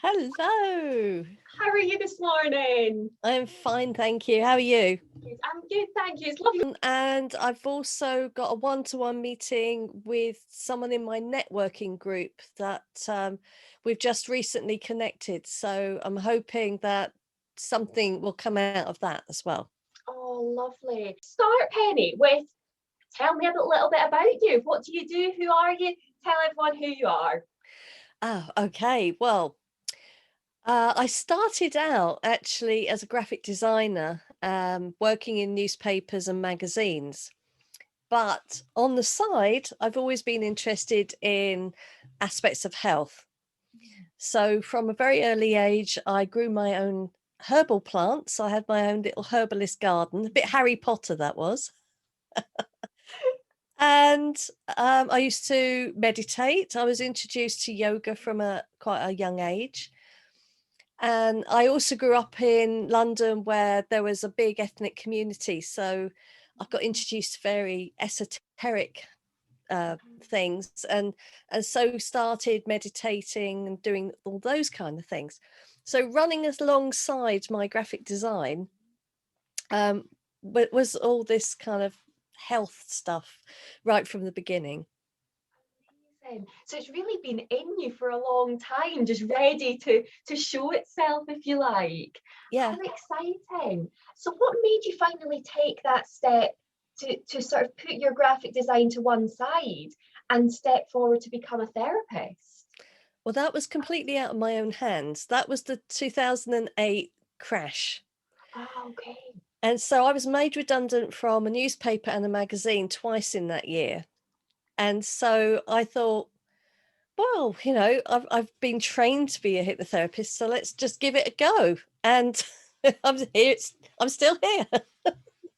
Hello. How are you this morning? I'm fine, thank you. How are you? Good. I'm good, thank you. It's lovely. And I've also got a one-to-one meeting with someone in my networking group that we've just recently connected. So I'm hoping that something will come out of that as well. Oh, lovely. Start, Penny, with tell me a little bit about you. What do you do? Who are you? Tell everyone who you are. Oh, okay. Well, I started out actually as a graphic designer, working in newspapers and magazines. But on the side, I've always been interested in aspects of health. So from a very early age, I grew my own herbal plants. I had my own little herbalist garden, a bit Harry Potter that was. And I used to meditate. I was introduced to yoga from a quite a young age. And I also grew up in London where there was a big ethnic community. So I got introduced to very esoteric things and so started meditating and doing all those kind of things. So running alongside my graphic design was all this kind of health stuff right from the beginning. Amazing. So it's really been in you for a long time, just ready to show itself, if you like. Yeah. How exciting. So what made you finally take that step to sort of put your graphic design to one side and step forward to become a therapist? Well, that was completely out of my own hands. That was the 2008 crash. Ah, okay. And so I was made redundant from a newspaper and a magazine twice in that year. And so I thought, well, I've been trained to be a hypnotherapist, so let's just give it a go. And I'm here. I'm still here.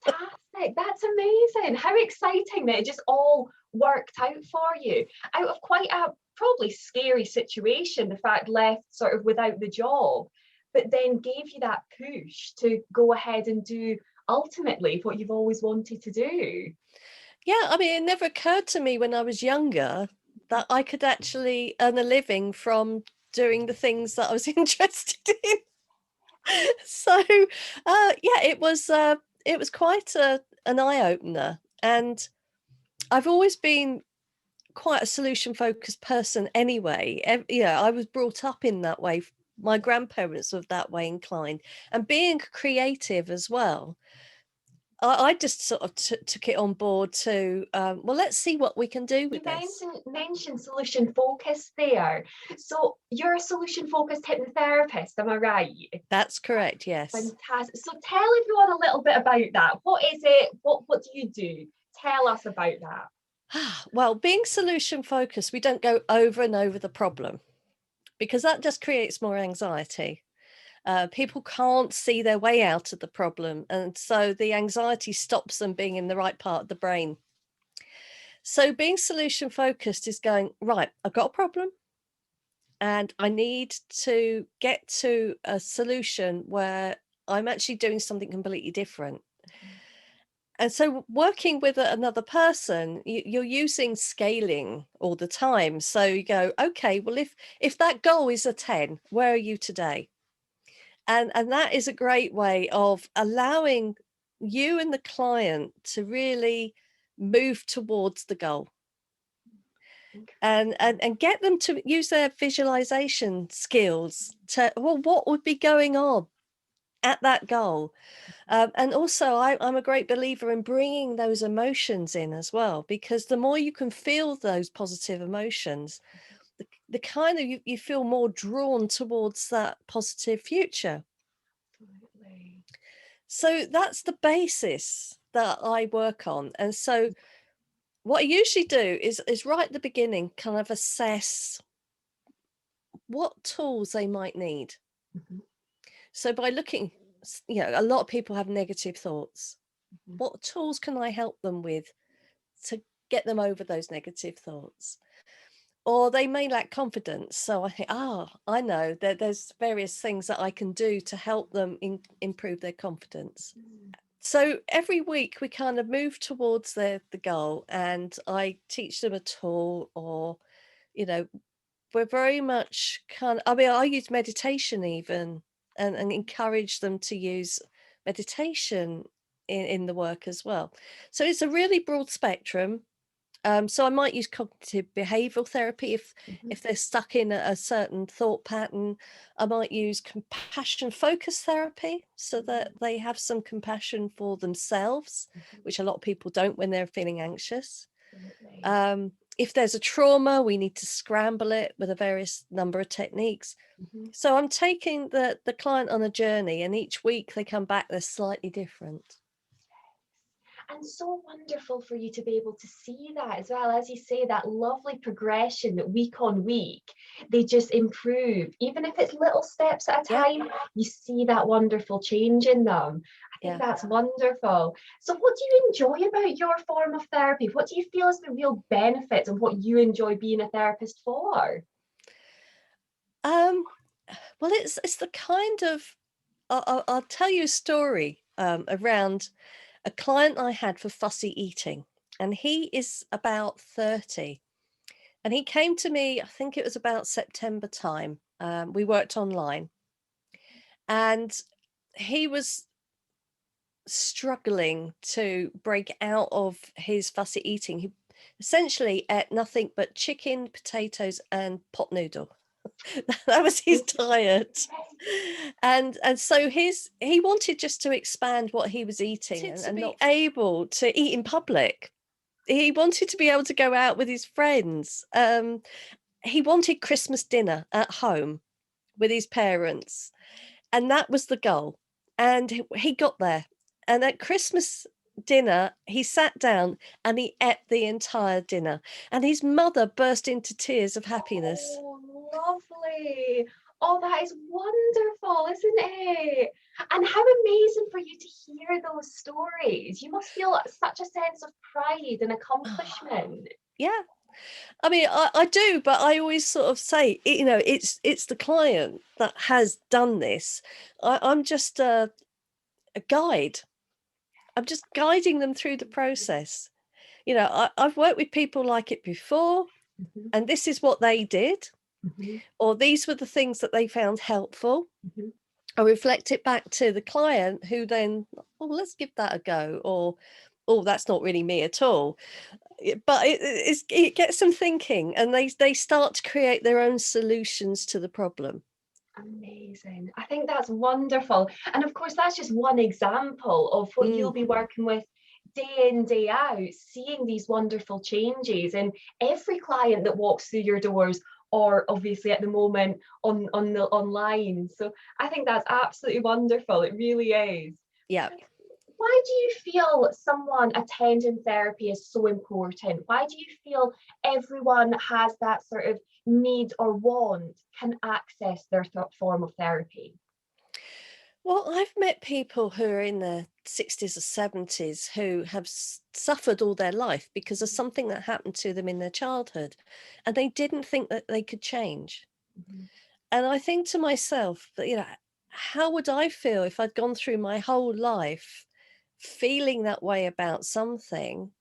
Fantastic. That's amazing. How exciting that it just all worked out for you out of quite a probably scary situation, the fact left sort of without the job, but then gave you that push to go ahead and do ultimately what you've always wanted to do. Yeah, I mean, it never occurred to me when I was younger that I could actually earn a living from doing the things that I was interested in. So, yeah, it was quite an eye opener, and I've always been quite a solution focused person anyway. I was brought up in that way. My grandparents were that way inclined, and being creative as well. I just sort of took it on board to, well, let's see what we can do You with this. mentioned solution focused there. So you're a solution focused hypnotherapist, am I right? That's correct, yes. Fantastic. So tell everyone a little bit about that. What is it? What do you do? Tell us about that. Well, being solution focused, we don't go over and over the problem because that just creates more anxiety. People can't see their way out of the problem, and so the anxiety stops them being in the right part of the brain. So being solution focused is going, right, I've got a problem and I need to get to a solution where I'm actually doing something completely different. And so working with another person, you're using scaling all the time. So you go, okay, well, if that goal is a 10, where are you today? And that is a great way of allowing you and the client to really move towards the goal. And get them to use their visualization skills to, well, what would be going on at that goal. And also I'm a great believer in bringing those emotions in as well, because the more you can feel those positive emotions, the kind of you feel more drawn towards that positive future. Absolutely. So that's the basis that I work on. And so what I usually do is right at the beginning kind of assess what tools they might need. Mhm, So by looking, a lot of people have negative thoughts. mhm. What tools can I help them with to get them over those negative thoughts? Or they may lack confidence. So I think, I know that there's various things that I can do to help them improve their confidence. Mm. So every week we kind of move towards the goal, and I teach them a tool, or, you know, we're very much I mean, I use meditation even, and encourage them to use meditation in the work as well. So it's a really broad spectrum. So I might use cognitive behavioral therapy Mhm, if they're stuck in a certain thought pattern. I might use compassion focus therapy so that mhm, they have some compassion for themselves, mhm. which a lot of people don't when they're feeling anxious. Absolutely. If there's a trauma, we need to scramble it with a various number of techniques. Mhm. So I'm taking the client on a journey, and each week they come back, they're slightly different. And so wonderful for you to be able to see that as well. As you say, that lovely progression that week on week, they just improve. Even if it's little steps at a Yeah, time, you see that wonderful change in them. I think yeah. that's wonderful. So, what do you enjoy about your form of therapy? What do you feel is the real benefits and what you enjoy being a therapist for? Um, well, it's the kind of I'll tell you a story around a client I had for fussy eating, and he is about 30. And he came to me, I think it was about September time. We worked online, and he was struggling to break out of his fussy eating. He essentially ate nothing but chicken, potatoes, and pot noodle. That was his diet. And so he wanted just to expand what he was eating, and not able to eat in public. He wanted to be able to go out with his friends. He wanted Christmas dinner at home with his parents, and that was the goal. And he got there. And at Christmas dinner, he sat down and he ate the entire dinner. And his mother burst into tears of happiness. Oh, lovely. Oh, that is wonderful, isn't it? And how amazing for you to hear those stories. You must feel such a sense of pride and accomplishment. Yeah. I mean, I do, but I always sort of say, it's the client that has done this. I'm just a guide. I'm just guiding them through the process. I've worked with people like it before, Mhm, and this is what they did, mhm, or these were the things that they found helpful. mhm. I reflect it back to the client, who then, oh, let's give that a go, or oh, that's not really me at all. But it gets them thinking, and they start to create their own solutions to the problem. Amazing. I think that's wonderful. And of course, that's just one example of what you'll Mm, be working with day in, day out, seeing these wonderful changes in every client that walks through your doors, or obviously at the moment on the online. So I think that's absolutely wonderful. It really is. yeah. Why do you feel someone attending therapy is so important? Why do you feel everyone has that sort of need or want can access their form of therapy? Well, I've met people who are in their 60s or 70s who have suffered all their life because of something that happened to them in their childhood, and they didn't think that they could change. Mhm. And I think to myself that, how would I feel if I'd gone through my whole life feeling that way about something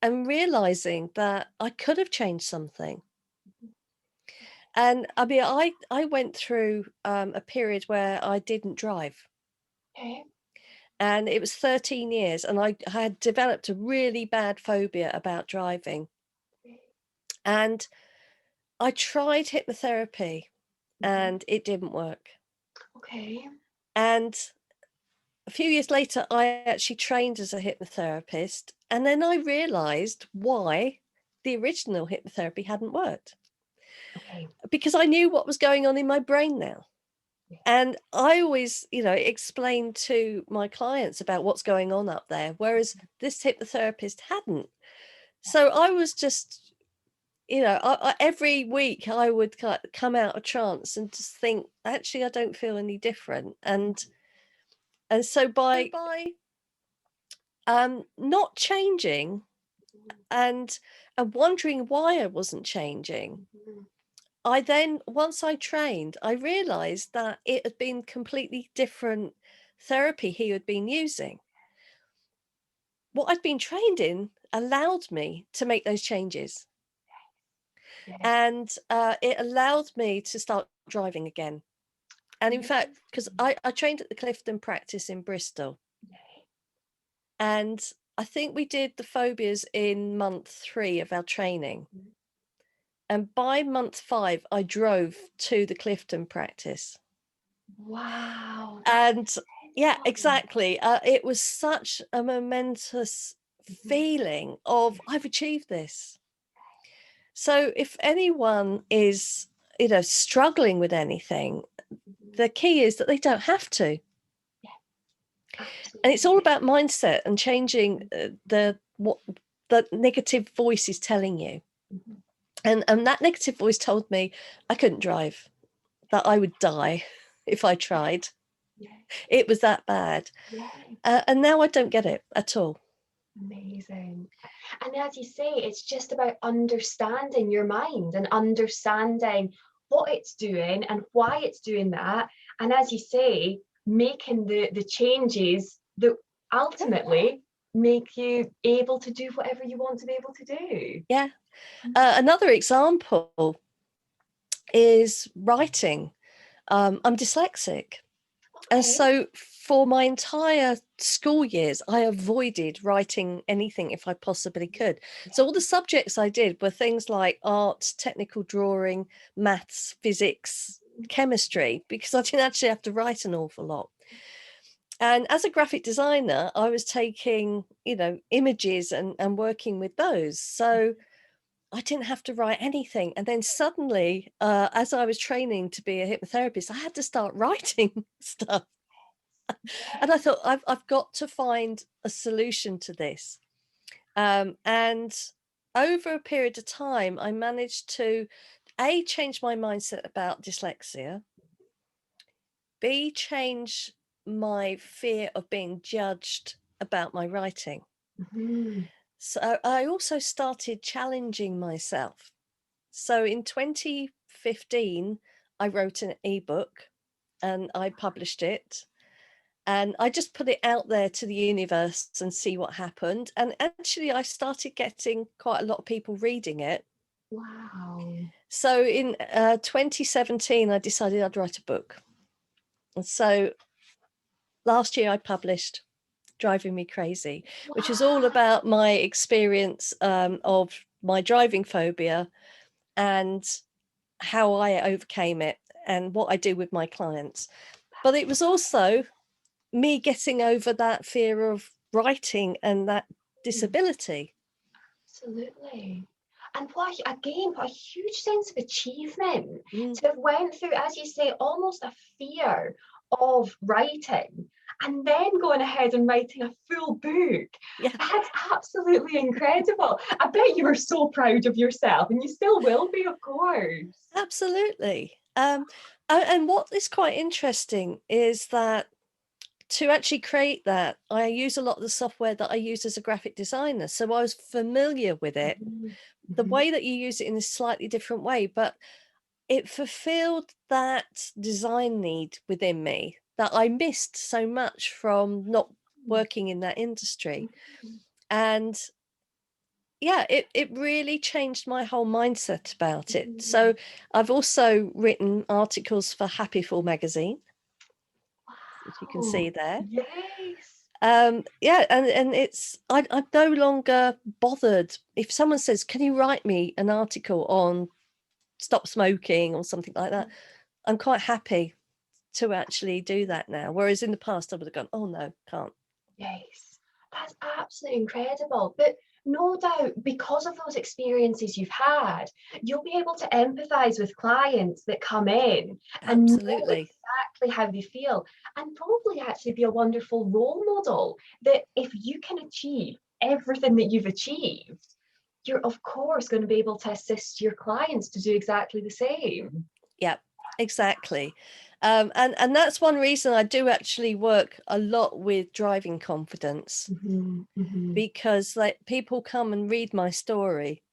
and realizing that I could have changed something? And I mean, I went through a period where I didn't drive, Okay. and it was 13 years, and I had developed a really bad phobia about driving. And I tried hypnotherapy, Mhm. and it didn't work. Okay. And a few years later, I actually trained as a hypnotherapist, and then I realized why the original hypnotherapy hadn't worked, Okay. because I knew what was going on in my brain now. Yeah. And I always, explain to my clients about what's going on up there, whereas this hypnotherapist hadn't. So I was just, every week I would come out of trance and just think, actually, I don't feel any different. And so by not changing, and wondering why I wasn't changing, Mhm. I then, once I trained, I realized that it had been completely different therapy he had been using. What I'd been trained in allowed me to make those changes. Yeah. And it allowed me to start driving again. And in fact, because I trained at the Clifton practice in Bristol, Yeah. and I think we did the phobias in month 3 of our training. Mhm. And by month 5, I drove to the Clifton practice. Wow, that's And yeah, incredible. exactly. It was such a momentous Mhm. feeling of I've achieved this. So if anyone is, struggling with anything, Mhm. the key is that they don't have to. Yeah, And it's all absolutely. about mindset and changing Mhm. what the negative voice is telling you. Mhm. And that negative voice told me I couldn't drive, that I would die if I Yeah, tried. yeah, It was that bad. yeah. And now I don't get it at all. Amazing. And as you say, it's just about understanding your mind and understanding what it's doing and why it's doing that. And as you say, making the changes that Yeah. ultimately make you able to do whatever you want to be able to do. Yeah. Another example is writing. I'm dyslexic. And Okay. so for my entire school years, I avoided writing anything if I possibly could. So Yeah. all the subjects I did were things like art, technical drawing, maths, physics, chemistry, because I didn't actually have to write an awful lot. And as a graphic designer, I was taking, images and working with those. So I didn't have to write anything. And then suddenly, as I was training to be a hypnotherapist, I had to start writing stuff. And I thought, I've got to find a solution to this. And over a period of time, I managed to A, change my mindset about dyslexia, B, change my fear of being judged about my writing. Mhm. So I also started challenging myself. So in 2015, I wrote an ebook and I published it. And I just put it out there to the universe and see what happened. And actually, I started getting quite a lot of people reading it. Wow. So in 2017, I decided I'd write a book. And so last year, I published Driving Me Crazy, which is all Wow. about my experience of my driving phobia and how I overcame it and what I do with my clients. But it was also me getting over that fear of writing and that disability. Absolutely. And what a huge sense of achievement Mm, to have went through, as you say, almost a fear of writing and then going ahead and writing a full book. yeah, That's absolutely incredible. I bet you were so proud of yourself, and you still will be, of course. absolutely. And what is quite interesting is that to actually create that, I use a lot of the software that I use as a graphic designer. So I was familiar with it. Mhm, The mhm, way that you use it in a slightly different way, but it fulfilled that design need within me that I missed so much from not working in that industry. mhm, And yeah, it really changed my whole mindset about it. So mhm. I've also written articles for Happy Full magazine, as you can Wow. see there. Yes. Yeah, and I'm no longer bothered if someone says, "Can you write me an article on stop smoking or something like that?" I'm quite happy to actually do that now. Whereas in the past, I would have gone, "Oh no, can't." Yes, that's absolutely incredible. But no doubt, because of those experiences you've had, you'll be able to empathize with clients that come in and know Absolutely. exactly how they feel, and probably actually be a wonderful role model that if you can achieve everything that you've achieved, you're of course going to be able to assist your clients to do exactly the same. Yeah, exactly. And that's one reason I do actually work a lot with driving confidence Mhm, mhm, because like people come and read my story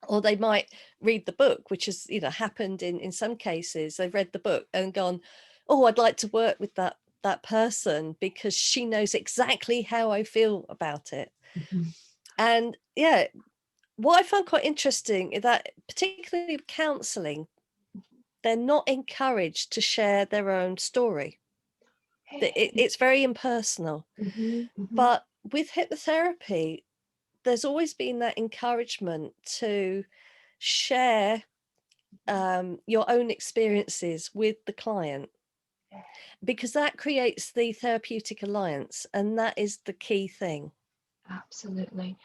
or they might read the book, which has, happened in some cases. They've read the book and gone, "Oh, I'd like to work with that person because she knows exactly how I feel about it." mhm. And yeah, what I found quite interesting is that, particularly with counselling, they're not encouraged to share their own story. It's very impersonal. Mhm, mhm. But with hypnotherapy, there's always been that encouragement to share your own experiences with the client, Yeah, because that creates the therapeutic alliance, and that is the key thing. absolutely.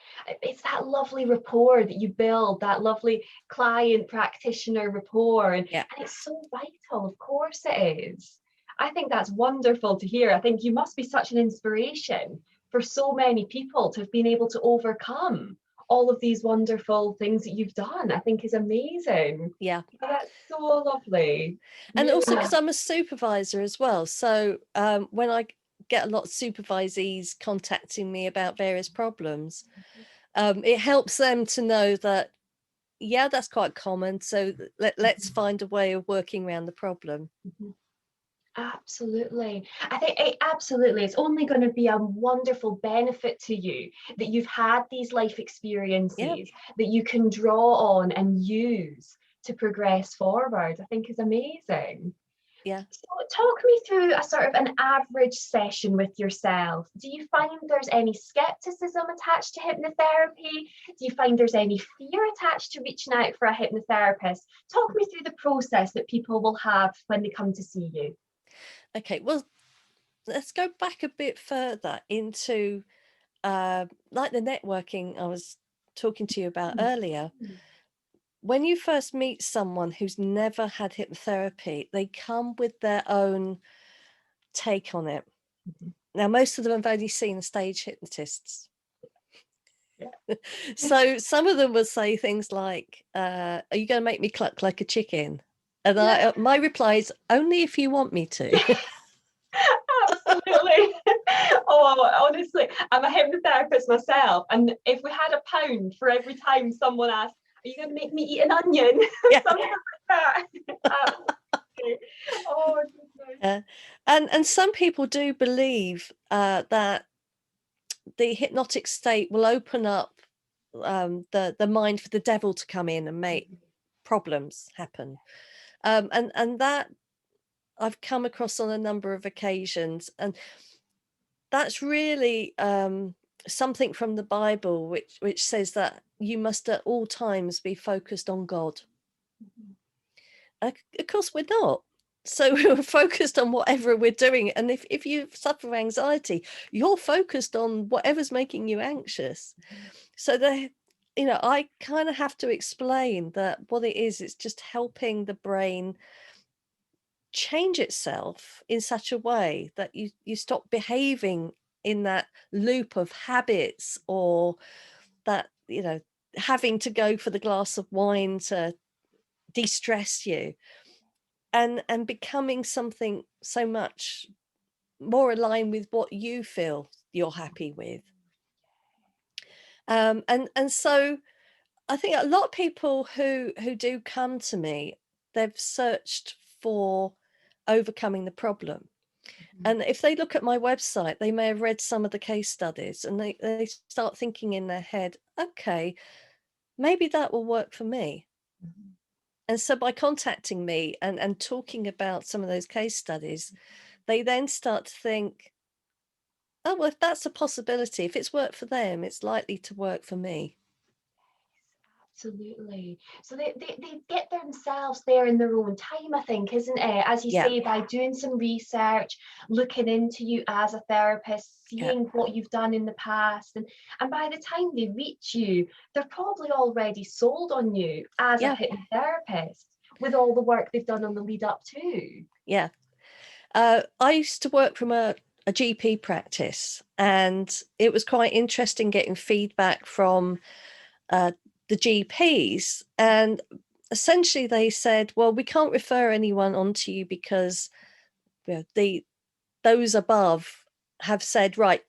It's that lovely rapport that you build, that lovely client practitioner rapport, Yeah. and it's so vital. Of course it is. I think that's wonderful to hear. I think you must be such an inspiration for so many people to have been able to overcome all of these wonderful things that you've done. I think is amazing. Yeah. Oh, that's so lovely. And Really also because lovely. I'm a supervisor as well. So when I get a lot of supervisees contacting me about various problems, it helps them to know that, yeah, that's quite common. So let's find a way of working around the problem. Mhm. Absolutely. I think absolutely, it's only going to be a wonderful benefit to you that you've had these life Yeah. experiences that you can draw on and use to progress forward. I think is amazing. Yeah. So talk me through a sort of an average session with yourself. Do you find there's any skepticism attached to hypnotherapy? Do you find there's any fear attached to reaching out for a hypnotherapist? Talk me through the process that people will have when they come to see you. Okay. Well, let's go back a bit further into like the networking I was talking to you about earlier. When you first meet someone who's never had hypnotherapy, they come with their own take on it. Mhm. Now, most of them have only seen stage hypnotists. Yeah. So some of them will say things like, are you going to make me cluck like a chicken? And Yeah, my reply is, only if you want me to. absolutely. Oh, honestly, I'm a hypnotherapist myself, and if we had a pound for every time someone asked, "Are you going to make me eat an onion?" Yeah. Something like that. Absolutely. Oh goodness. Uh, and some people do believe that the hypnotic state will open up the mind for the devil to come in and make problems happen. And that I've come across on a number of occasions, and that's really something from the Bible, which says that you must at all times be focused on God. Of course, we're not. So we're focused on whatever we're doing, and if you suffer anxiety, you're focused on whatever's making you anxious. So I kind of have to explain that what it is, it's just helping the brain change itself in such a way that you stop behaving in that loop of habits, or that, having to go for the glass of wine to de-stress you, and becoming something so much more aligned with what you feel you're happy with. And so I think a lot of people who do come to me, they've searched for overcoming the problem. And if they look at my website, they may have read some of the case studies, and they start thinking in their head, okay, maybe that will work for me. And so by contacting me and talking about some of those case studies, they then start to think, oh, well, if that's a possibility, if it's worked for them, it's likely to work for me. Absolutely. So they get themselves there in their own time, I think, isn't it? As you Yeah, say, by doing some research, looking into you as a therapist, yeah, seeing what you've done in the past, and by the time they reach you, they're probably already sold on you as a yeah, hypnotherapist with all the work they've done on the lead up too. yeah. I used to work from a GP practice, and it was quite interesting getting feedback from uh, the GPs. And essentially, they said, "Well, we can't refer anyone onto you because, those above have said, right,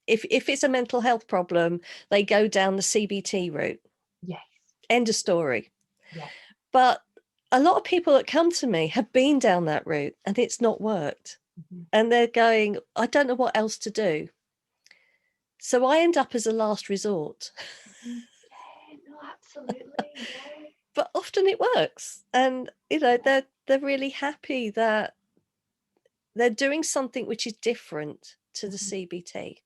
if it's a mental health problem, they go down the CBT route. Yes. End of story." Yeah. But a lot of people that come to me have been down that route, and it's not worked. Mhm. And they're going, I don't know what else to do. So I end up as a last resort. Mhm. Yeah, no, Absolutely, yeah. But often it works, and they're really happy that they're doing something which is different to the Mhm. CBT.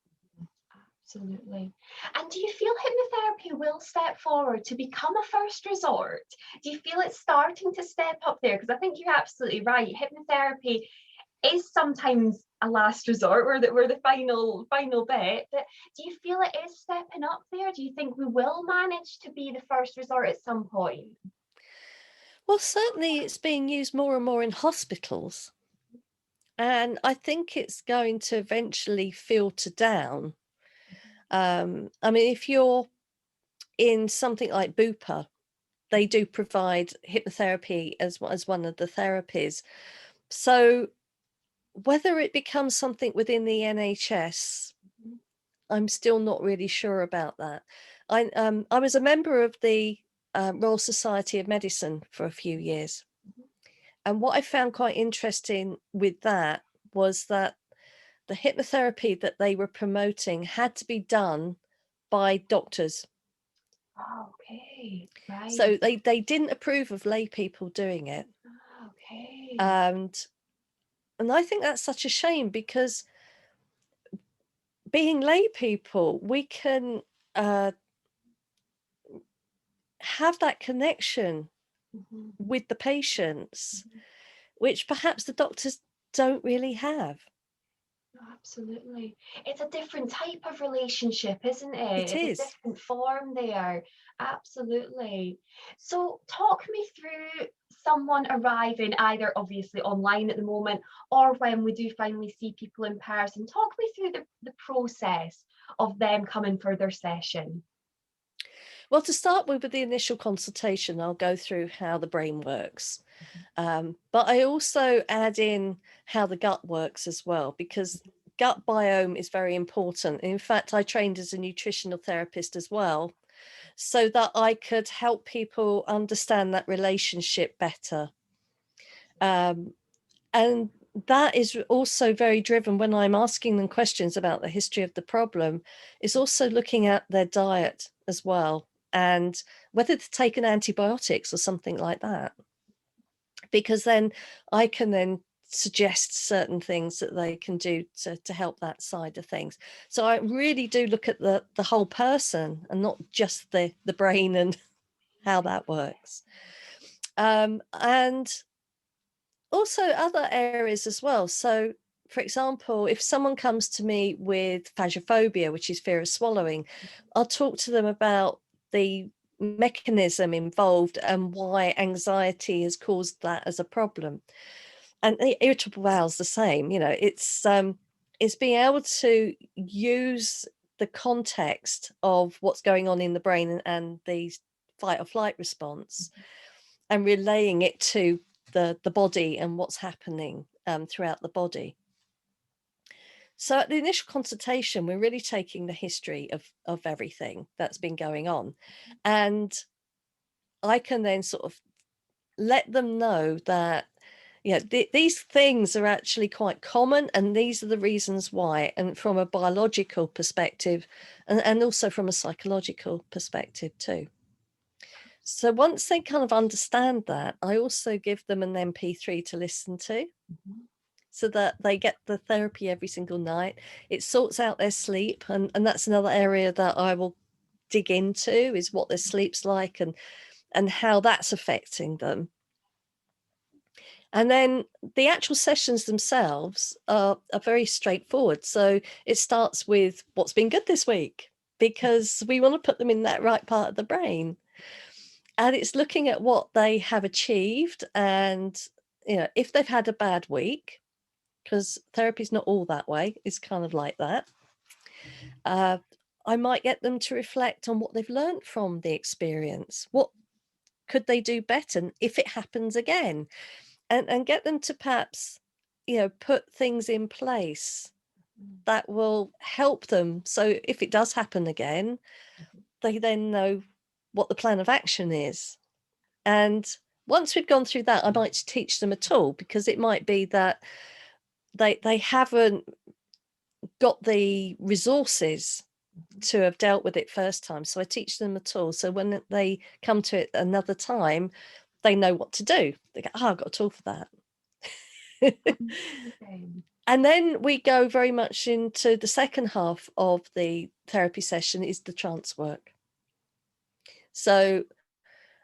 Absolutely. And do you feel hypnotherapy will step forward to become a first resort? Do you feel it's starting to step up there? Because I think you're absolutely right. Hypnotherapy is sometimes a last resort. We're the final bit. But do you feel it is stepping up there? Do you think we will manage to be the first resort at some point? Well, certainly it's being used more and more in hospitals, and I think it's going to eventually filter down. I mean, if you're in something like Bupa, they do provide hypnotherapy as one of the therapies. So whether it becomes something within the NHS, Mhm. I'm still not really sure about that. I was a member of the Royal Society of Medicine for a few years, Mhm. and what I found quite interesting with that was that the hypnotherapy that they were promoting had to be done by doctors. Oh, okay, So right. they didn't approve of lay people doing it. Ah, okay. And I think that's such a shame because being lay people, we can uh, have that connection Mhm, with the patients, mhm. which perhaps the doctors don't really have. Absolutely. It's a different type of relationship, isn't it? It It's a is. different form there. Absolutely. So, talk me through someone arriving either obviously online at the moment or when we do finally see people in person. Talk me through the process of them coming for their session. Well, to start with the initial consultation, I'll go through how the brain works. But I also add in how the gut works as well, because gut biome is very important. In fact, I trained as a nutritional therapist as well, so that I could help people understand that relationship better. Um, and that is also very driven when I'm asking them questions about the history of the problem, is also looking at their diet as well and whether they've taken antibiotics or something like that, because then I can then suggest certain things that they can do to help that side of things. So I really do look at the whole person and not just the brain and how that works. And also other areas as well. So for example, if someone comes to me with phagophobia, which is fear of swallowing, I'll talk to them about the mechanism involved and why anxiety has caused that as a problem. And the irritable bowel's the same, it's being able to use the context of what's going on in the brain and the fight or flight response and relaying it to the body and what's happening throughout the body. So at the initial consultation, we're really taking the history of everything that's been going on. And I can then sort of let them know that these things are actually quite common and these are the reasons why, and from a biological perspective and also from a psychological perspective too. So once they kind of understand that, I also give them an MP3 to listen to Mhm. so that they get the therapy every single night. It sorts out their sleep, and that's another area that I will dig into, is what their sleep's like and how that's affecting them. And then the actual sessions themselves are very straightforward. So it starts with what's been good this week, because we want to put them in that right part of the brain. And it's looking at what they have achieved and, if they've had a bad week, because therapy's not all that way, it's kind of like that. Uh, I might get them to reflect on what they've learned from the experience. What could they do better if it happens again? And get them to perhaps, put things in place Mhm. that will help them. So if it does happen again, Mhm. they then know what the plan of action is. And once we've gone through that, I might teach them a tool, because it might be that they haven't got the resources to have dealt with it first time. So I teach them a tool. So when they come to it another time, they know what to do. They go, oh, I've got a tool for that. Amazing. And then we go very much into the second half of the therapy session is the trance work. So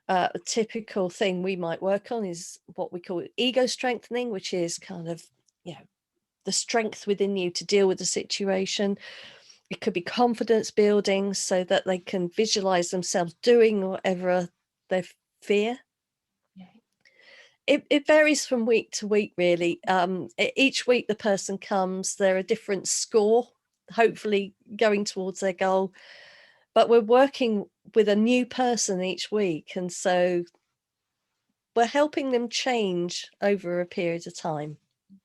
a typical thing we might work on is what we call ego strengthening, which is kind of, the strength within you to deal with the situation. It could be confidence building so that they can visualize themselves doing whatever they fear. It varies from week to week, really. Each week the person comes, they're a different score, hopefully going towards their goal. But we're working with a new person each week. And so we're helping them change over a period of time.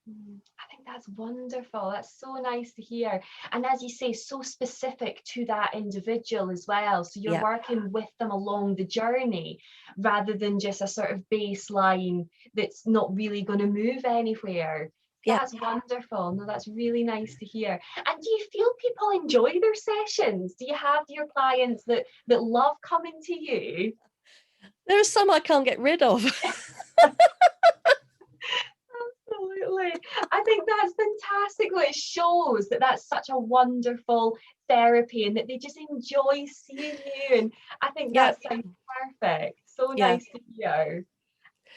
I think that's wonderful. That's so nice to hear. And as you say, so specific to that individual as well. So you're working with them along the journey rather than just a sort of baseline that's not really going to move anywhere. That's wonderful. No, that's really nice to hear. And do you feel people enjoy their sessions? Do you have your clients that love coming to you? There are some I can't get rid of. Absolutely. I think that's fantastic. Well, it shows that that's such a wonderful therapy and that they just enjoy seeing you. And I think that sounds perfect. So nice to hear.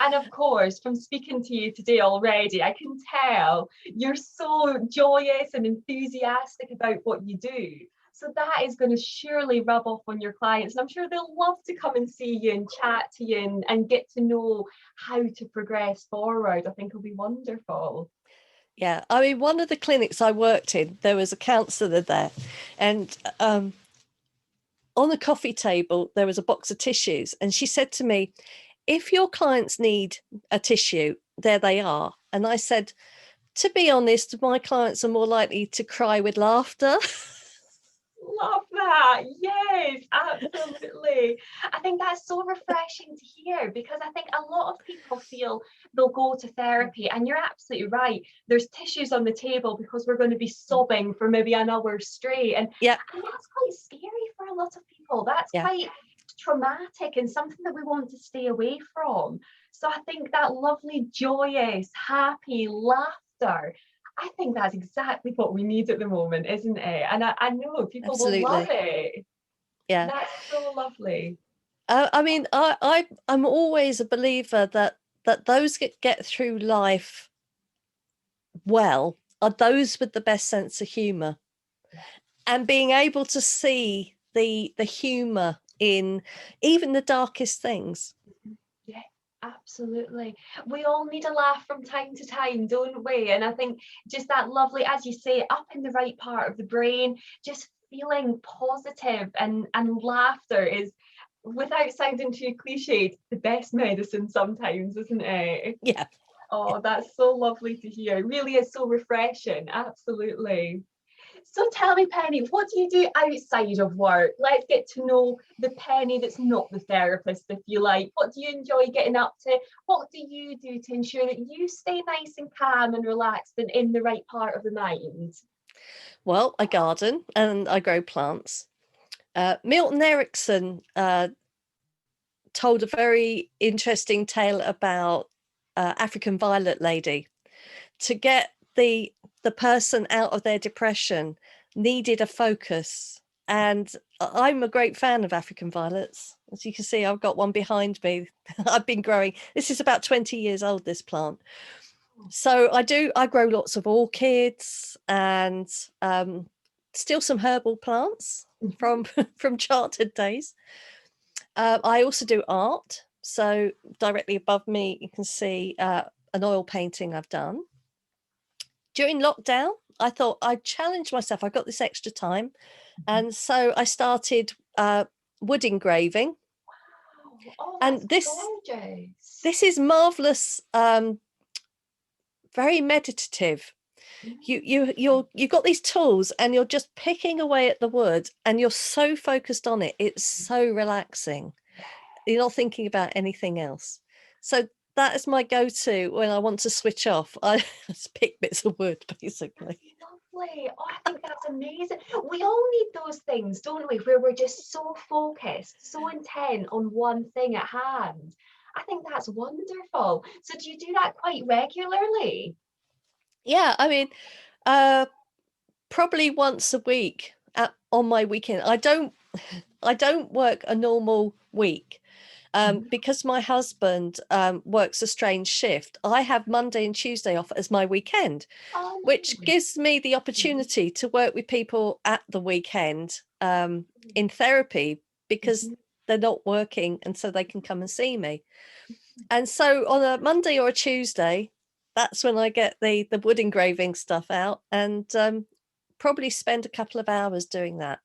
And of course, from speaking to you today already, I can tell you're so joyous and enthusiastic about what you do. So that is going to surely rub off on your clients. And I'm sure they'll love to come and see you and chat to you and get to know how to progress forward. I think it'll be wonderful. Yeah, I mean, one of the clinics I worked in, there was a counsellor there, and on the coffee table, there was a box of tissues. And she said to me, if your clients need a tissue, there they are. And I said, to be honest, my clients are more likely to cry with laughter. Love that. Yes, absolutely. I think that's so refreshing to hear because I think a lot of people feel they'll go to therapy, and you're absolutely right. There's tissues on the table because we're going to be sobbing for maybe an hour straight. And that's quite scary for a lot of people. That's quite traumatic and something that we want to stay away from. So I think that lovely, joyous, happy laughter, I think that's exactly what we need at the moment, isn't it? And I know people will love it. Yeah. That's so lovely. I mean, I'm always a believer that those get through life well are those with the best sense of humor. And being able to see the humor in even the darkest things. Yeah, absolutely. We all need a laugh from time to time, don't we? And I think just that lovely, as you say, up in the right part of the brain, just feeling positive and laughter is, without sounding too cliched, the best medicine sometimes, isn't it? Yeah. Oh, that's so lovely to hear. It really is so refreshing. Absolutely. So tell me, Penny, what do you do outside of work? Let's get to know the Penny that's not the therapist, if you like. What do you enjoy getting up to? What do you do to ensure that you stay nice and calm and relaxed and in the right part of the mind? Well, I garden and I grow plants. Milton Erickson told a very interesting tale about African violet lady. To get the person out of their depression needed a focus. And I'm a great fan of African violets. As you can see, I've got one behind me. I've been growing. This is about 20 years old, this plant. So I grow lots of orchids and still some herbal plants from childhood days. I also do art. So directly above me, you can see an oil painting I've done. During lockdown, I thought I'd challenge myself. I got this extra time. And so I started wood engraving. Wow. Oh, And that's gorgeous. this is marvelous, very meditative. You've got these tools and you're just picking away at the wood and you're so focused on it. It's so relaxing. You're not thinking about anything else. So that is my go-to when I want to switch off. I just pick bits of wood, basically. lovely. Oh, I think that's amazing. We all need those things, don't we? Where we're just so focused, so intent on one thing at hand. I think that's wonderful. So do you do that quite regularly? Yeah, I mean, uh, probably once a week on my weekend. I don't work a normal week. Mhm. Because my husband works a strange shift, I have Monday and Tuesday off as my weekend, Oh, which nice. gives me the Mhm, opportunity to work with people at the weekend in therapy because mhm, they're not working and so they can come and see me. And so on a Monday or a Tuesday, that's when I get the wood engraving stuff out and probably spend a couple of hours doing that.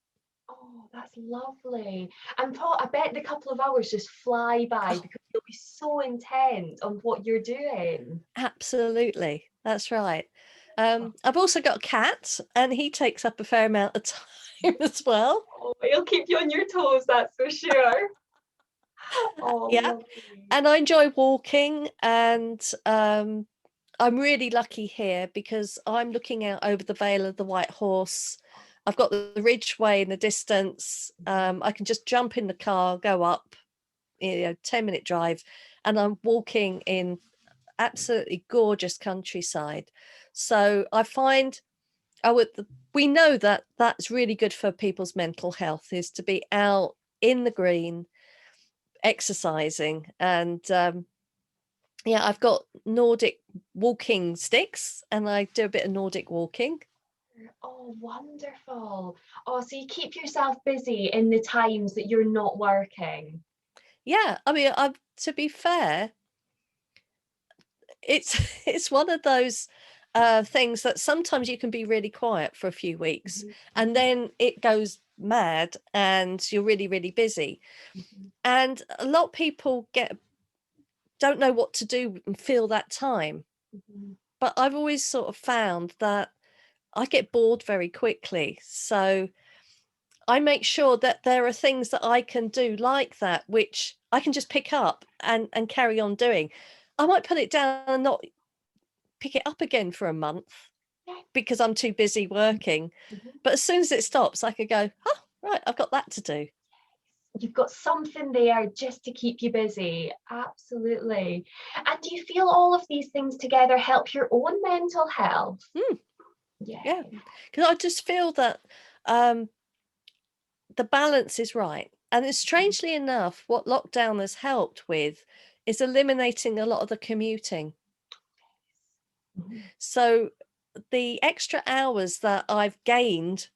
oh, that's lovely. And Paul, I bet the couple of hours just fly by Oh, because you'll be so intent on what you're doing. absolutely. That's right. Oh, I've also got a cat, and he takes up a fair amount of time as well. it'll keep you on your toes, that's for sure. Oh, Yeah, lovely. and I enjoy walking, and I'm really lucky here because I'm looking out over the Vale of the White Horse. I've got the Ridgeway in the distance. I can just jump in the car, go up, 10-minute drive, and I'm walking in absolutely gorgeous countryside. So I find I would we know that that's really good for people's mental health is to be out in the green, exercising, and yeah, I've got Nordic walking sticks, and I do a bit of Nordic walking. Oh, wonderful. Oh, so you keep yourself busy in the times that you're not working. Yeah, I mean, to be fair, it's it's one of those things that sometimes you can be really quiet for a few weeks, Mhm, and mhm, then it goes mad, and you're really, really busy. mhm, And a lot of people don't know what to do and feel that time. mhm, But I've always sort of found that I get bored very quickly. So I make sure that there are things that I can do like that, which I can just pick up and carry on doing. I might put it down and not pick it up again for a month yeah, because I'm too busy mhm, working. mhm. But as soon as it stops, I could go, oh, right, I've got that to do. You've got something there just to keep you busy. Absolutely. And do you feel all of these things together help your own mental health? Hmm, Yeah. yeah. Because I just feel that um, the balance is right. And then Mhm, strangely enough, what lockdown has helped with is eliminating a lot of the commuting. mhm, So the extra hours that I've gained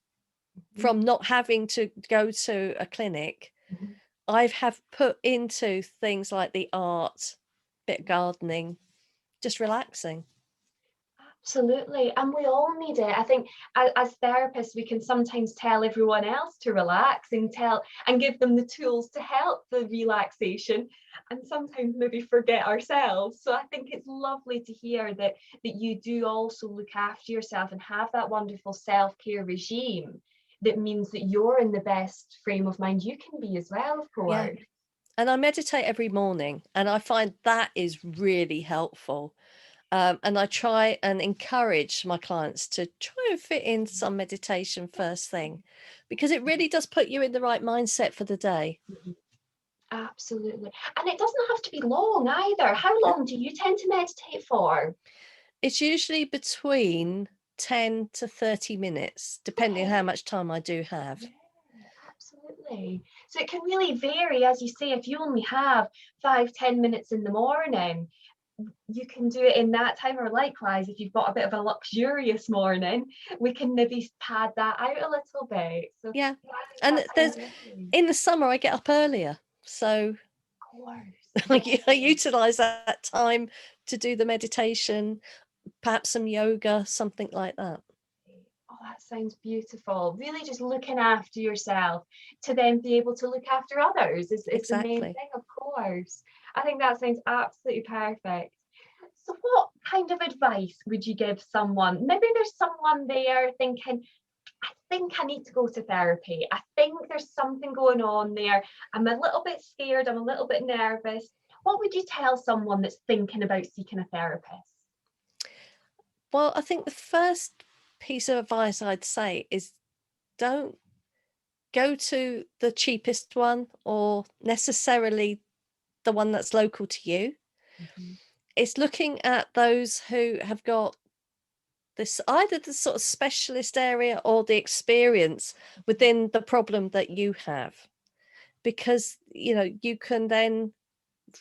mhm, from not having to go to a clinic, mhm. I've have put into things like the art, bit of gardening, just relaxing. Absolutely. And we all need it. I think as therapists, we can sometimes tell everyone else to relax and tell and give them the tools to help the relaxation and sometimes maybe forget ourselves. So I think it's lovely to hear that you do also look after yourself and have that wonderful self-care regime that means that you're in the best frame of mind you can be as well, of Yeah. course. And I meditate every morning, and I find that is really helpful. And I try and encourage my clients to try and fit in some meditation first thing because it really does put you in the right mindset for the day. Mhm. Absolutely. And it doesn't have to be long either. How No, long do you tend to meditate for? it's usually between 10 to 30 minutes, depending on Okay. how much time I do have. Yeah, absolutely. So it can really vary, as you say, if you only have 5, 10 minutes in the morning, you can do it in that time, or likewise, if you've got a bit of a luxurious morning, we can maybe pad that out a little bit. So Yeah. yeah, I think And that sounds there's lovely. in the summer I get up earlier. So Of course. I Yeah. utilize that time to do the meditation, perhaps some yoga, something like that. Oh, that sounds beautiful. Really just looking after yourself to then be able to look after others is the main Exactly. thing, of course. I think that sounds absolutely perfect. So what kind of advice would you give someone? Maybe there's someone there thinking, I think I need to go to therapy. I think there's something going on there. I'm a little bit scared. I'm a little bit nervous. What would you tell someone that's thinking about seeking a therapist? Well, I think the first piece of advice I'd say is don't go to the cheapest one or necessarily the one that's local to you. Mhm. It's looking at those who have got this either the sort of specialist area or the experience within the problem that you have, because you can then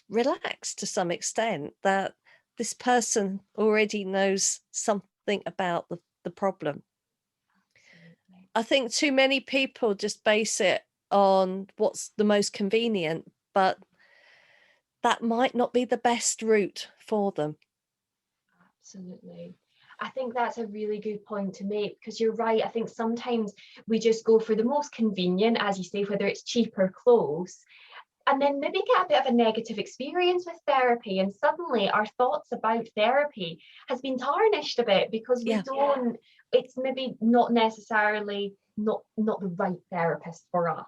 relax to some extent that this person already knows something about the problem. Absolutely. I think too many people just base it on what's the most convenient, but that might not be the best route for them. Absolutely. I think that's a really good point to make, because you're right. I think sometimes we just go for the most convenient, as you say, whether it's cheap or close, and then maybe get a bit of a negative experience with therapy. And suddenly our thoughts about therapy has been tarnished a bit because we Yeah, don't, it's maybe not necessarily not the right therapist for us.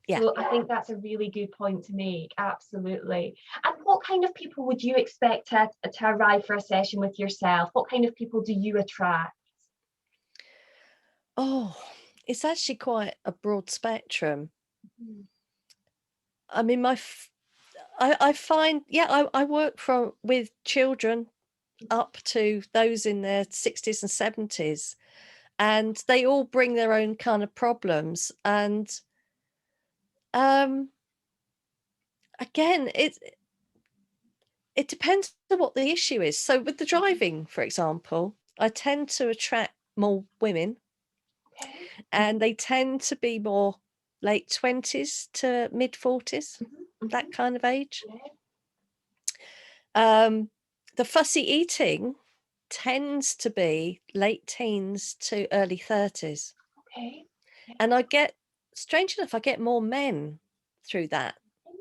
yeah. So I think that's a really good point to make. Absolutely. And what kind of people would you expect to arrive for a session with yourself? What kind of people do you attract? Oh, it's actually quite a broad spectrum. Mhm. I mean, I find, yeah, I work with children up to those in their 60s and 70s, and they all bring their own kind of problems. And um, again, it depends on what the issue is. So with the driving, for example, I tend to attract more women, Okay. and they tend to be more late 20s to mid 40s, Mhm, that mhm. kind of age. Yeah. Um, the fussy eating tends to be late teens to early 30s. Okay. Yeah. And strange enough, I get more men through that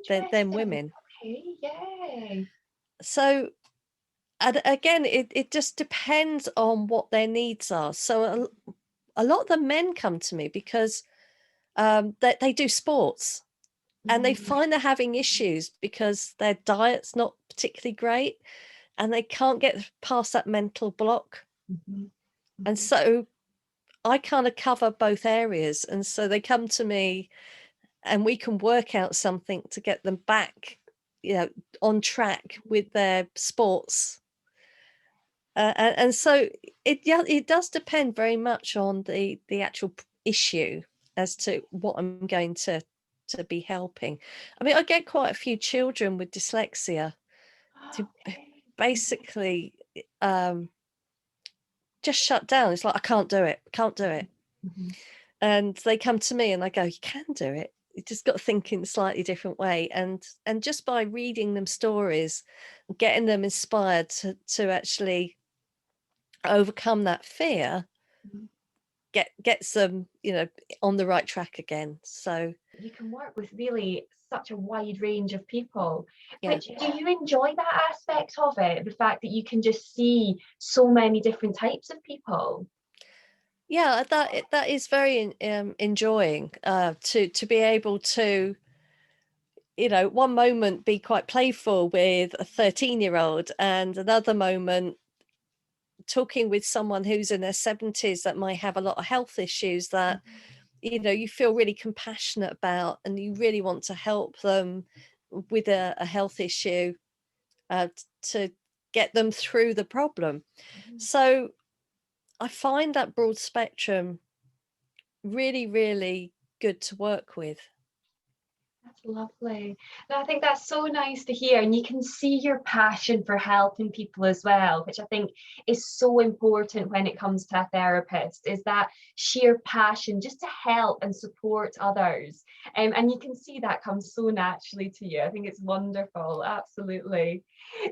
than Interesting. women. Okay. Yeah. So, and again, it just depends on what their needs are. So, a lot of the men come to me because they do sports, and they Mhm, find they're having issues because their diet's not particularly great, and they can't get past that mental block. mhm, And mhm, so I kind of cover both areas. And so they come to me and we can work out something to get them back, you know, on track with their sports. And so yeah, it does depend very much on the actual issue as to what I'm going to be helping. I mean, I get quite a few children with dyslexia to okay. basically just shut down. It's like, I can't do it, can't do it. Mhm. And they come to me and I go, "You can do it. You just got to think in a slightly different way." And just by reading them stories, getting them inspired to actually overcome that fear, Mhm. gets them, on the right track again. So You can work with really such a wide range of people. yeah. Which do you enjoy that aspect of it? The fact that you can just see so many different types of people? Yeah, that is very enjoying, to be able to, one moment be quite playful with a 13-year-old, and another moment talking with someone who's in their 70s that might have a lot of health issues that you feel really compassionate about, and you really want to help them with a health issue, to get them through the problem. Mhm. So I find that broad spectrum really, really good to work with. That's lovely. No, I think that's so nice to hear. And you can see your passion for helping people as well, which I think is so important when it comes to a therapist, is that sheer passion just to help and support others. And you can see that comes so naturally to you. I think it's wonderful. Absolutely.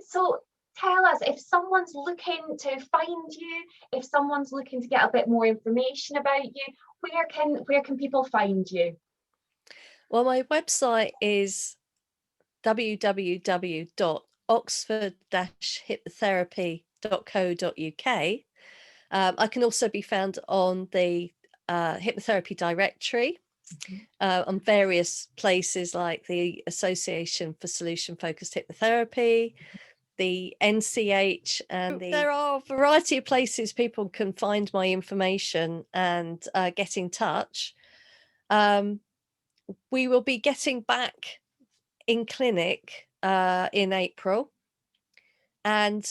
So tell us, if someone's looking to find you, if someone's looking to get a bit more information about you, where can people find you? Well, my website is www.oxford-hypnotherapy.co.uk. I can also be found on the hypnotherapy directory, on various places like the Association for Solution Focused Hypnotherapy, the NCH, and there are a variety of places people can find my information and get in touch. We will be getting back in clinic in April. And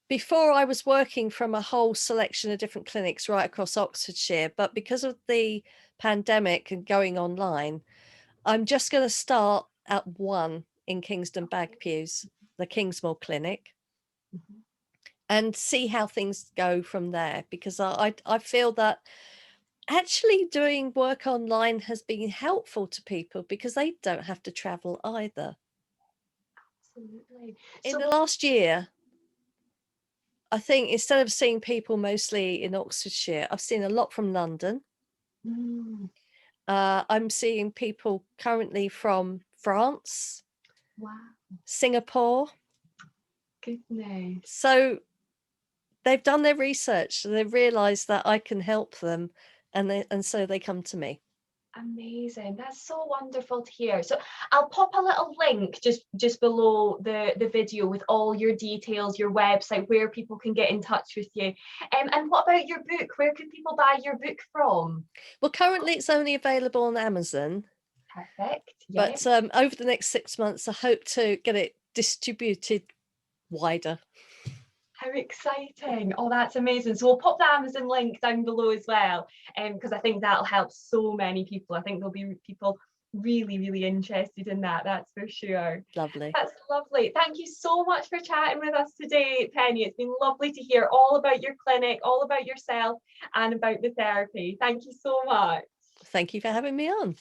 before, I was working from a whole selection of different clinics right across Oxfordshire, but because of the pandemic and going online, I'm just going to start at one in Kingston Bagpues, the Kingsmore Clinic, Mhm. and see how things go from there, because I feel that actually doing work online has been helpful to people because they don't have to travel either. Absolutely. In So the last year, I think instead of seeing people mostly in Oxfordshire, I've seen a lot from London. mm, I'm seeing people currently from France, wow, Singapore. goodness. So they've done their research, so they've realised that I can help them, and so they come to me. Amazing. That's so wonderful to hear. So I'll pop a little link just below the video with all your details, your website, where people can get in touch with you. And what about your book? Where can people buy your book from? Well, currently it's only available on Amazon, Perfect. Yeah. but over the next 6 months, I hope to get it distributed wider. How exciting. Oh, that's amazing. So we'll pop the Amazon link down below as well, because I think that'll help so many people. I think there'll be people really, really interested in that, that's for sure. Lovely. That's lovely. Thank you so much for chatting with us today, Penny. It's been lovely to hear all about your clinic, all about yourself, and about the therapy. Thank you so much. Thank you for having me on.